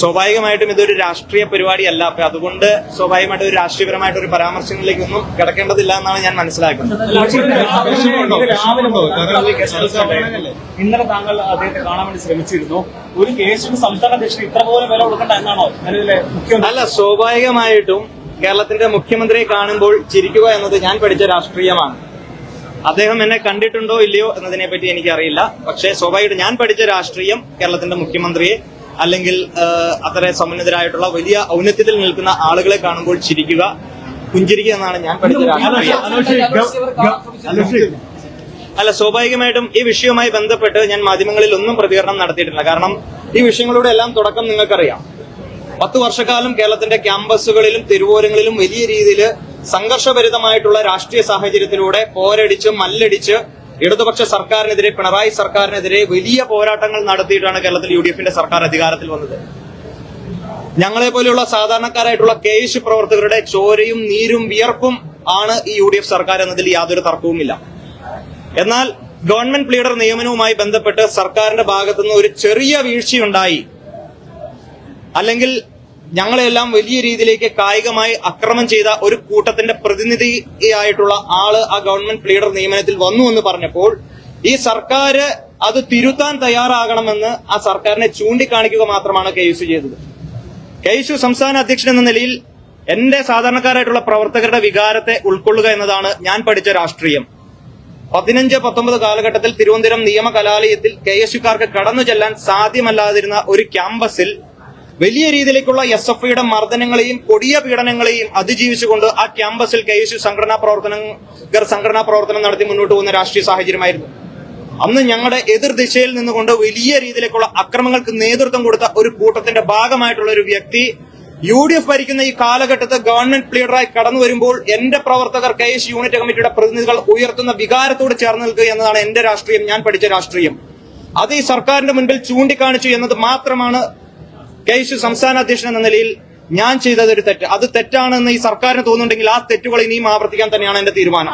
സ്വാഭാവികമായിട്ടും ഇതൊരു രാഷ്ട്രീയ പരിപാടിയല്ല. അപ്പൊ അതുകൊണ്ട് സ്വാഭാവികമായിട്ടും ഒരു രാഷ്ട്രീയപരമായിട്ട് ഒരു പരാമർശങ്ങളിലേക്കൊന്നും കിടക്കേണ്ടതില്ല എന്നാണ് ഞാൻ മനസ്സിലാക്കുന്നത്. ഇന്നലെ താങ്കൾ അദ്ദേഹത്തെ കാണാൻ വേണ്ടി ശ്രമിച്ചിരുന്നു. ഒരു കേസിന് സംസ്ഥാന അധ്യക്ഷൻ ഇത്ര പോലും വില കൊടുക്കേണ്ട എന്നാണോ നിലവിലെ മുഖ്യമന്ത്രി? അല്ല, സ്വാഭാവികമായിട്ടും കേരളത്തിന്റെ മുഖ്യമന്ത്രിയെ കാണുമ്പോൾ ചിരിക്കുക എന്നത് ഞാൻ പഠിച്ച രാഷ്ട്രീയമാണ്. അദ്ദേഹം എന്നെ കണ്ടിട്ടുണ്ടോ ഇല്ലയോ എന്നതിനെ പറ്റി എനിക്കറിയില്ല. പക്ഷേ സ്വാഭാവികമായിട്ട് ഞാൻ പഠിച്ച രാഷ്ട്രീയം കേരളത്തിന്റെ മുഖ്യമന്ത്രിയെ അല്ലെങ്കിൽ അത്ര സമുന്നതരായിട്ടുള്ള വലിയ ഔന്നത്യത്തിൽ നിൽക്കുന്ന ആളുകളെ കാണുമ്പോൾ ചിരിക്കുക, പുഞ്ചിരിക്കുക എന്നാണ് ഞാൻ പഠിച്ച രാഷ്ട്രീയം. അല്ല, സ്വാഭാവികമായിട്ടും ഈ വിഷയവുമായി ബന്ധപ്പെട്ട് ഞാൻ മാധ്യമങ്ങളിൽ ഒന്നും പ്രതികരണം നടത്തിയിട്ടില്ല. കാരണം ഈ വിഷയങ്ങളുടെ എല്ലാം തുടക്കം നിങ്ങൾക്കറിയാം. 10 വർഷക്കാലം കേരളത്തിന്റെ ക്യാമ്പസുകളിലും തെരുവോരങ്ങളിലും വലിയ രീതിയിൽ സംഘർഷഭരിതമായിട്ടുള്ള രാഷ്ട്രീയ സാഹചര്യത്തിലൂടെ പോരടിച്ച് മല്ലടിച്ച് ഇടതുപക്ഷ സർക്കാരിനെതിരെ, പിണറായി സർക്കാരിനെതിരെ വലിയ പോരാട്ടങ്ങൾ നടത്തിയിട്ടാണ് കേരളത്തിൽ UDF-ന്റെ സർക്കാർ അധികാരത്തിൽ വന്നത്. ഞങ്ങളെ പോലെയുള്ള സാധാരണക്കാരായിട്ടുള്ള KSU പ്രവർത്തകരുടെ ചോരയും നീരും വിയർപ്പും ആണ് ഈ UDF സർക്കാർ എന്നതിൽ യാതൊരു തർക്കവുമില്ല. എന്നാൽ ഗവൺമെന്റ് പ്ലീഡർ നിയമനവുമായി ബന്ധപ്പെട്ട് സർക്കാരിന്റെ ഭാഗത്തുനിന്ന് ഒരു ചെറിയ വീഴ്ചയുണ്ടായി, അല്ലെങ്കിൽ ഞങ്ങളെല്ലാം വലിയ രീതിയിലേക്ക് കായികമായി അക്രമം ചെയ്ത ഒരു കൂട്ടത്തിന്റെ പ്രതിനിധിയായിട്ടുള്ള ആള് ആ ഗവൺമെന്റ് പ്ലീഡർ നിയമനത്തിൽ വന്നു എന്ന് പറഞ്ഞപ്പോൾ ഈ സർക്കാർ അത് തിരുത്താൻ തയ്യാറാകണമെന്ന് ആ സർക്കാരിനെ ചൂണ്ടിക്കാണിക്കുക മാത്രമാണ് KSU ചെയ്തത്. KSU സംസ്ഥാന അധ്യക്ഷൻ എന്ന നിലയിൽ എന്റെ സാധാരണക്കാരായിട്ടുള്ള പ്രവർത്തകരുടെ വികാരത്തെ ഉൾക്കൊള്ളുക എന്നതാണ് ഞാൻ പഠിച്ച രാഷ്ട്രീയം. 15-19 കാലഘട്ടത്തിൽ തിരുവനന്തപുരം നിയമ കലാലയത്തിൽ KSUക്കാർക്ക് കടന്നു ചെല്ലാൻ സാധ്യമല്ലാതിരുന്ന ഒരു ക്യാമ്പസിൽ വലിയ രീതിയിലേക്കുള്ള SFIയുടെ മർദ്ദനങ്ങളെയും കൊടിയ പീഡനങ്ങളെയും അതിജീവിച്ചുകൊണ്ട് ആ ക്യാമ്പസിൽ KSU സംഘടനാ പ്രവർത്തനം നടത്തി മുന്നോട്ട് പോകുന്ന രാഷ്ട്രീയ സാഹചര്യമായിരുന്നു. അന്ന് ഞങ്ങളുടെ എതിർദിശയിൽ നിന്നുകൊണ്ട് വലിയ രീതിയിലേക്കുള്ള അക്രമങ്ങൾക്ക് നേതൃത്വം കൊടുത്ത ഒരു കൂട്ടത്തിന്റെ ഭാഗമായിട്ടുള്ള ഒരു വ്യക്തി UDF ഭരിക്കുന്ന ഈ കാലഘട്ടത്ത് ഗവൺമെന്റ് പ്ലീഡറായി കടന്നു വരുമ്പോൾ എന്റെ പ്രവർത്തകർ KSU യൂണിറ്റ് കമ്മിറ്റിയുടെ പ്രതിനിധികൾ ഉയർത്തുന്ന വികാരത്തോട് ചേർന്ന് നിൽക്കുക എന്നതാണ് എന്റെ രാഷ്ട്രീയം, ഞാൻ പഠിച്ച രാഷ്ട്രീയം. അത് ഈ സർക്കാരിന്റെ മുൻപിൽ ചൂണ്ടിക്കാണിച്ചു എന്നത് മാത്രമാണ് KSU സംസ്ഥാന അധ്യക്ഷൻ എന്ന നിലയിൽ ഞാൻ ചെയ്തതൊരു തെറ്റ്. അത് തെറ്റാണെന്ന് ഈ സർക്കാരിന് തോന്നുന്നുണ്ടെങ്കിൽ ആ തെറ്റുകൾ ഇനിയും ആവർത്തിക്കാൻ തന്നെയാണ് എന്റെ തീരുമാനം.